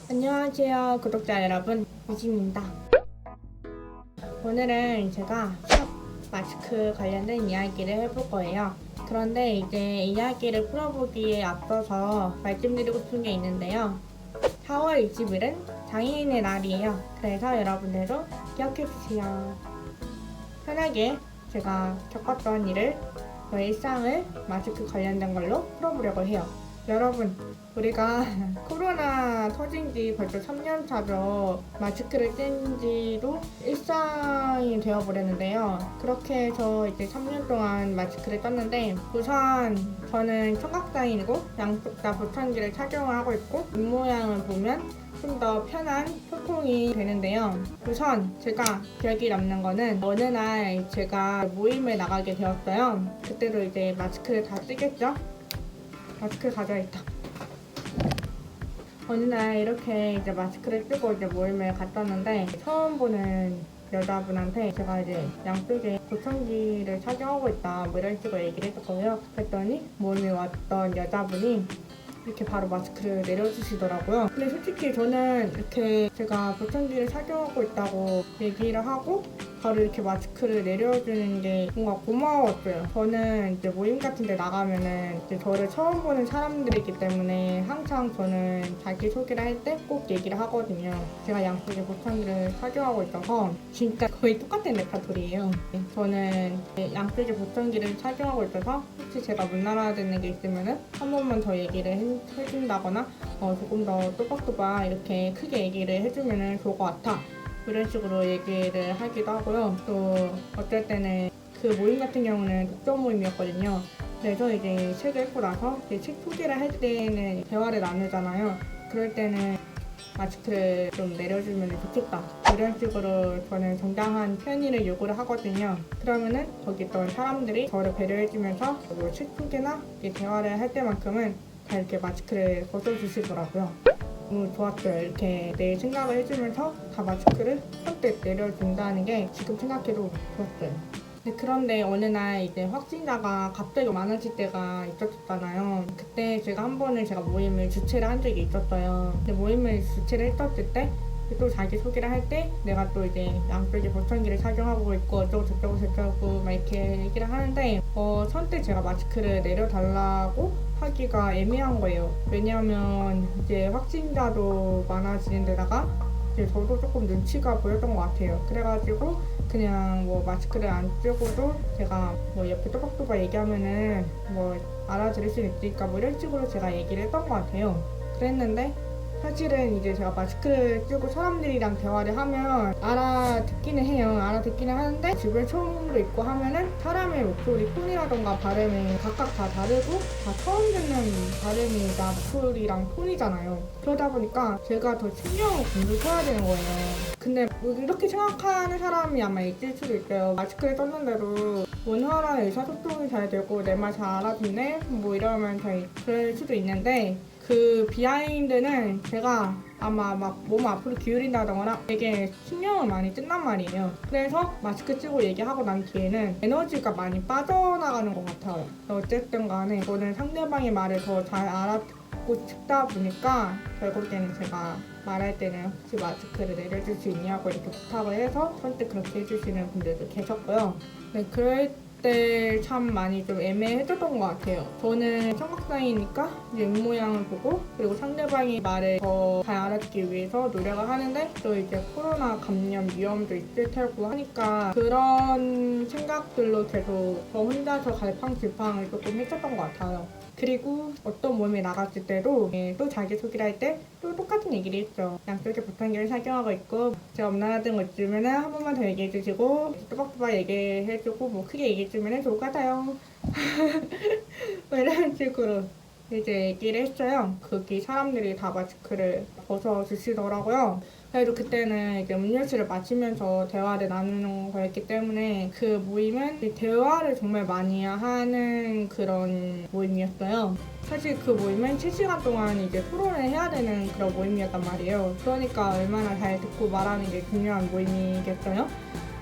안녕하세요 구독자 여러분, 유진입니다. 오늘은 제가 샵 마스크 관련된 이야기를 해볼 거예요. 그런데 이제 이야기를 풀어보기에 앞서서 말씀드리고 싶은 게 있는데요. 4월 20일은 장애인의 날이에요. 그래서 여러분들도 기억해주세요. 편하게 제가 겪었던 일을, 저의 일상을 마스크 관련된 걸로 풀어보려고 해요. 여러분, 우리가 코로나 터진 지 벌써 3년 차죠. 마스크를 뗀 지도 일상이 되어버렸는데요. 그렇게 해서 이제 3년 동안 마스크를 떴는데, 우선 저는 청각장애인이고 양쪽 다 보청기를 착용을 하고 있고, 입모양을 보면 좀 더 편한 소통이 되는데요. 우선 제가 기억이 남는 거는 어느 날 제가 모임에 나가게 되었어요. 그때도 이제 마스크를 다 쓰겠죠? 마스크 가져야겠다. 어느 날 이렇게 이제 마스크를 쓰고 이제 모임에 갔었는데, 처음 보는 여자분한테 제가 이제 양쪽에 보청기를 착용하고 있다 뭐 이런 식으로 얘기를 했었거든요. 그랬더니 모임에 왔던 여자분이 이렇게 바로 마스크를 내려주시더라고요. 근데 솔직히 저는 이렇게 제가 보청기를 착용하고 있다고 얘기를 하고 바로 이렇게 마스크를 내려주는 게 뭔가 고마웠어요. 저는 이제 모임 같은 데 나가면은 이제 저를 처음 보는 사람들이기 때문에 항상 저는 자기소개를 할 때 꼭 얘기를 하거든요. 제가 양쪽에 보청기를 착용하고 있어서 진짜 거의 똑같은 레파토리예요. 저는 양쪽에 보청기를 착용하고 있어서 혹시 제가 못 알아듣는 게 있으면은 한 번만 더 얘기를 해준다거나 조금 더 또박또박 이렇게 크게 얘기를 해주면은 좋을 것 같아. 이런 식으로 얘기를 하기도 하고요. 또 어떨 때는 그 모임 같은 경우는 독서 모임이었거든요. 그래서 이제 책을 읽고 나서 이제 책 소개를 할 때는 대화를 나누잖아요. 그럴 때는 마스크를 좀 내려주면 좋겠다, 이런 식으로 저는 정당한 편의를 요구를 하거든요. 그러면은 거기 있던 사람들이 저를 배려해주면서 뭐 책 소개나 대화를 할 때만큼은 다 이렇게 마스크를 벗어주시더라고요. 너무 좋았어요. 이렇게 내 생각을 해주면서 다 마스크를 선뜻 내려준다는 게 지금 생각해도 좋았어요. 그런데 어느 날 이제 확진자가 갑자기 많아질 때가 있었잖아요. 그때 제가 한 번을 제가 모임을 주최를 한 적이 있었어요. 근데 모임을 주최를 했었을 때 또 자기 소개를 할 때 내가 또 이제 양쪽에 보청기를 착용하고 있고 어쩌고 저쩌고 막 이렇게 얘기를 하는데 선뜻 제가 마스크를 내려달라고 하기가 애매한 거예요. 왜냐하면 이제 확진자도 많아지는 데다가 이제 저도 조금 눈치가 보였던 것 같아요. 그래가지고 그냥 뭐 마스크를 안 쓰고도 제가 뭐 옆에 또박또박 얘기하면은 뭐 알아들을 수 있으니까 뭐 이런 식으로 제가 얘기를 했던 것 같아요. 그랬는데 사실은 이제 제가 마스크를 쓰고 사람들이랑 대화를 하면 알아듣기는 해요. 알아듣기는 하는데 주변 소음도 있고 하면은 사람의 목소리 톤이라던가 발음이 각각 다 다르고 다 처음 듣는 발음이나 목소리랑 톤이잖아요. 그러다 보니까 제가 더 신경을 써야 되는 거예요. 근데 뭐 이렇게 생각하는 사람이 아마 있을 수도 있어요. 마스크를 썼는데도 원활한 의사소통이 잘 되고 내 말 잘 알아듣네? 뭐 이러면 그럴 수도 있는데, 그 비하인드는 제가 아마 막 몸 앞으로 기울인다거나 되게 신경을 많이 쓴단 말이에요. 그래서 마스크 쓰고 얘기하고 난 뒤에는 에너지가 많이 빠져나가는 것 같아요. 어쨌든 간에 저는 상대방의 말을 더 잘 알아듣고 싶다 보니까 결국에는 제가 말할 때는 혹시 마스크를 내려줄 수 있냐고 이렇게 부탁을 해서 선뜻 그렇게 해주시는 분들도 계셨고요. 네, 그럴 때 참 많이 좀 애매해졌던 것 같아요. 저는 청각장애니까 이제 입모양을 보고 그리고 상대방의 말을 더 잘 알아듣기 위해서 노력을 하는데, 또 이제 코로나 감염 위험도 있을 테고 하니까 그런 생각들로 계속 저 혼자서 갈팡질팡을 조금 했었던 것 같아요. 그리고 어떤 모임에 나갔을 때도 또 자기소개를 할 때 또 똑같은 얘기를 했죠. 양쪽에 보청기를 착용하고 있고 제가 없나라든 거 있으면 한 번만 더 얘기해주시고 또박또박 얘기해주고 뭐 크게 얘기해주면 좋을 것 같아요. 뭐 이런 식으로 이제 얘기를 했어요. 거기 사람들이 다 마스크를 벗어주시더라고요. 그래도 그때는 이제 음료수를 마시면서 대화를 나누는 거였기 때문에 그 모임은 대화를 정말 많이 하는 그런 모임이었어요. 사실 그 모임은 7시간 동안 이제 토론을 해야 되는 그런 모임이었단 말이에요. 그러니까 얼마나 잘 듣고 말하는 게 중요한 모임이겠어요?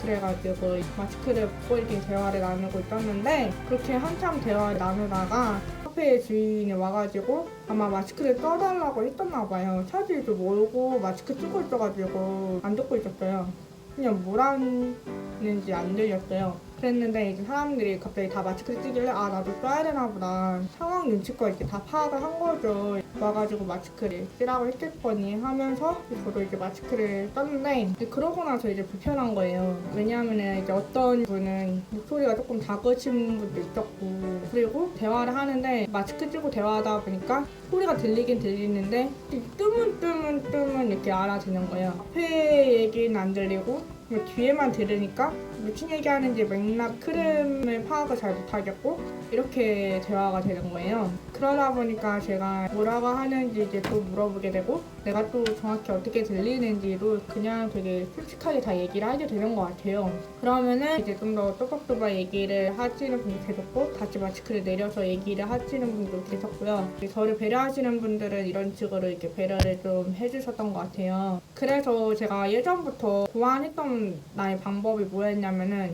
그래가지고 마스크를 벗고 이렇게 대화를 나누고 있었는데, 그렇게 한참 대화를 나누다가 카페 주인이 와가지고 아마 마스크를 떠달라고 했었나 봐요. 차들도 모르고 마스크 쓰고 있어가지고 안 듣고 있었어요. 그냥 뭐라는지 안 들렸어요. 그랬는데 이제 사람들이 갑자기 다 마스크를 쓰길래 아 나도 써야 되나 보다. 상황 눈치껏 이렇게 다 파악을 한 거죠. 와가지고 마스크를 쓰라고 했겠거니 하면서 저도 이제 마스크를 썼는데 이제 그러고 나서 이제 불편한 거예요. 왜냐하면 이제 어떤 분은 목소리가 조금 작으신 분도 있었고 그리고 대화를 하는데 마스크 쓰고 대화하다 보니까 소리가 들리긴 들리는데 뜨문뜨문 이렇게 알아듣는 거예요. 앞에 얘기는 안 들리고 뒤에만 들으니까 무슨 얘기하는지 맥락 흐름을 파악을 잘 못하겠고 이렇게 대화가 되는 거예요. 그러다 보니까 제가 뭐라고 하는지 이제 또 물어보게 되고 내가 또 정확히 어떻게 들리는지도 그냥 되게 솔직하게 다 얘기를 하게 되는 것 같아요. 그러면은 이제 좀 더 또박또박 얘기를 하시는 분도 계셨고 다시 마스크를 내려서 얘기를 하시는 분도 계셨고요. 저를 배려하시는 분들은 이런 식으로 이렇게 배려를 좀 해주셨던 것 같아요. 그래서 제가 예전부터 고안했던 나의 방법이 뭐였냐면은